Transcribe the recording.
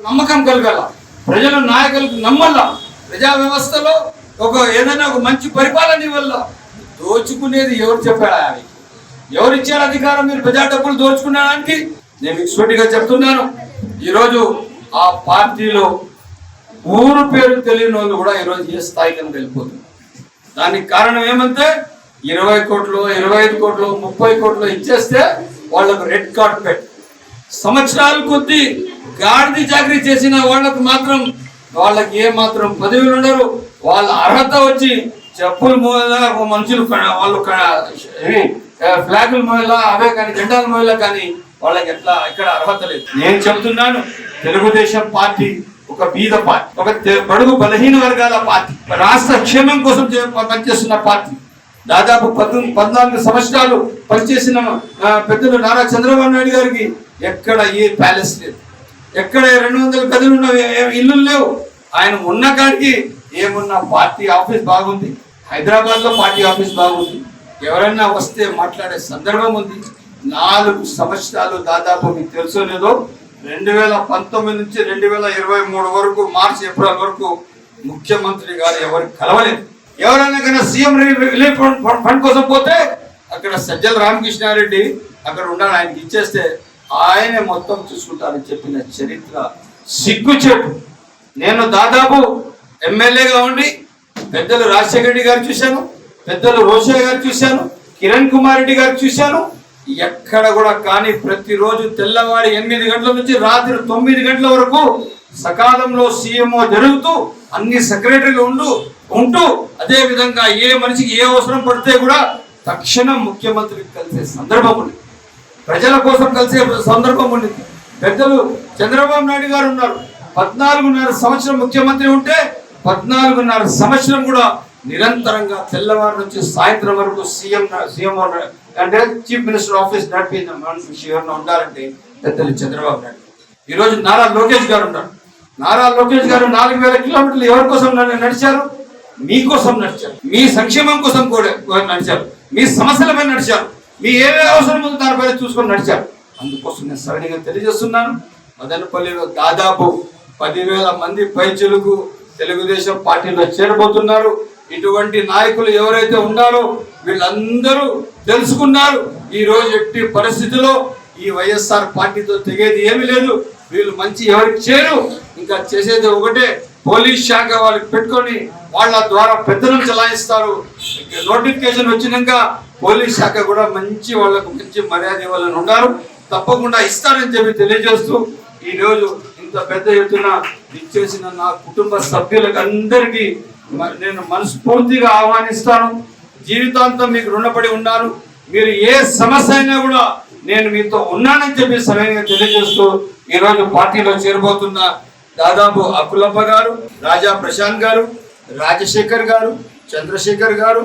నమ్మకం కలగాల, ప్రజల నాయకులకు నమ్మల్ల, ప్రజా వ్యవస్థలో ఏదైనా ఒక మంచి పరిపాలన వల్ల దోచుకునేది ఎవరు చెప్పాడా? ఎవరు ఇచ్చారు అధికారం మీరు ప్రజా డబ్బులు దోచుకునేదానికి? నేను మీకు సూటిగా చెప్తున్నాను, ఈరోజు ఆ పార్టీలో ఊరు పేరు తెలియని వాళ్ళు కూడా ఈరోజు ఏ స్థాయికి వెళ్ళిపోతున్నారు. దానికి కారణం ఏమంటే 20 కోట్లు, 25 కోట్లు, 30 కోట్లు ఇచ్చేస్తే వాళ్ళకు రెడ్ కార్పెట్, సంవత్సరాల కొద్దీ గాడిద చాకరీ చేసిన వాళ్ళకు మాత్రం వాళ్ళకి ఏ మాత్రం పదవులు ఉండరు. వాళ్ళ అర్హత వచ్చి చెప్పుల మూల మనుషులు వాళ్ళు ఫ్లాగుల మూల అవే కానీ జెండాల మూల కానీ వాళ్ళకి ఇక్కడ అర్హత లేదు. నేను చెప్తున్నాను, తెలుగుదేశం పార్టీ ఒక బీద పార్టీ, ఒక బడుగు బలహీన వర్గాల పార్టీ, రాష్ట్ర క్షేమం కోసం పనిచేస్తున్న పార్టీ. దాదాపు 14 సంవత్సరాలు పనిచేసిన పెద్దలు నారా చంద్రబాబు నాయుడు గారికి ఎక్కడ ఏ ప్యాలెస్ లేదు, ఎక్కడ 200 గదులు ఉన్న ఇల్లు లేవు. ఆయన ఉన్న కాడికి ఏమున్న పార్టీ ఆఫీస్ బాగుంది, హైదరాబాద్ లో పార్టీ ఆఫీస్ బాగుంది, ఎవరైనా వస్తే మాట్లాడే సందర్భం ఉంది. 4 సంవత్సరాలు దాదాపు మీకు తెలుసో లేదో 2019 నుంచి 2023 వరకు మార్చి ఏప్రిల్ వరకు ముఖ్యమంత్రి గారు ఎవరికి కలవలేదు. ఎవరైనా కానీ సీఎం రిలీఫ్ ఫండ్ కోసం పోతే అక్కడ సజ్జల రామకృష్ణారెడ్డి అక్కడ ఉండాలి, ఆయనకి ఇచ్చేస్తే ఆయనే మొత్తం చూసుకుంటారని చెప్పిన చరిత్ర సిగ్గుచేటు. నేను దాదాపు ఎమ్మెల్యేగా ఉండి పెద్దలు రాజశేఖర రెడ్డి గారు చూశాను, పెద్దలు రోషయ్య గారు చూశాను, కిరణ్ కుమార్ రెడ్డి గారు చూశాను. ఎక్కడ కూడా కానీ ప్రతిరోజు తెల్లవారి 8 గంటల నుంచి రాత్రి 9 గంటల వరకు సకాలంలో సీఎంఓ జరుగుతూ అన్ని సెక్రటరీలు ఉంటూ అదే విధంగా ఏ మనిషికి ఏ అవసరం పడితే కూడా తక్షణం ముఖ్యమంత్రికి కలిసే సందర్భం ఉంది, ప్రజల కోసం కలిసే సందర్భం ఉంది. పెద్దలు చంద్రబాబు నాయుడు గారు ఉన్నారు, 14.5 సంవత్సరం ముఖ్యమంత్రి ఉంటే 14.5 సంవత్సరం కూడా నిరంతరంగా తెల్లవారు నుంచి సాయంత్రం వరకు సీఎం అంటే చీఫ్ మినిస్టర్ ఆఫీస్ నడిపిన మనిషి ఎవరైనా ఉండాలంటే పెద్దలు చంద్రబాబు నాయుడు. ఈరోజు నారా లోకేష్ గారు ఉన్నారు. నారా లోకేష్ గారు 4000 కిలోమీటర్లు ఎవరి కోసం నడిచారు? మీకోసం నడిచారు, మీ సంక్షేమం కోసం కూడా నడిచారు, మీ సమస్యలపై నడిచారు, మీ ఏవే అవసరం ఉందో దానిపైన చూసుకొని నడిచారు. అందుకోసం నేను సరళంగా తెలియజేస్తున్నాను, మదనపల్లిలో దాదాపు 10,000 మంది పైచులకు తెలుగుదేశం పార్టీలో చేరబోతున్నారు. ఇటువంటి నాయకులు ఎవరైతే ఉన్నారో వీళ్ళందరూ తెలుసుకున్నారు. ఈ రోజు ఎట్టి పరిస్థితిలో ఈ వైఎస్ఆర్ పార్టీతో తెగేది ఏమీ లేదు. వీళ్ళు మంచి ఎవరికి చేరు, ఇంకా చేసేది ఒకటే, పోలీస్ శాఖ వాళ్ళకి పెట్టుకొని వాళ్ళ ద్వారా పెద్దలను చలాయిస్తారు. నోటిఫికేషన్ వచ్చినాక పోలీస్ శాఖ కూడా వాళ్ళకు మంచి మర్యాద ఇవ్వాలని ఉన్నారు, తప్పకుండా ఇస్తారని చెప్పి తెలియజేస్తూ ఈ రోజు ఇంత పెద్ద ఎత్తున ఇచ్చేసిన నా కుటుంబ సభ్యులకు అందరికీ నేను మనస్ఫూర్తిగా ఆహ్వానిస్తాను. జీవితాంతం మీకు రుణపడి ఉన్నాను. మీరు ఏ సమస్య అయినా కూడా నేను మీతో ఉన్నానని చెప్పి సమయంగా తెలియజేస్తూ ఈ రోజు పార్టీలో చేరబోతున్న దాదాపు అకులప్ప గారు, రాజా ప్రశాంత్ గారు, రాజశేఖర్ గారు, చంద్రశేఖర్ గారు,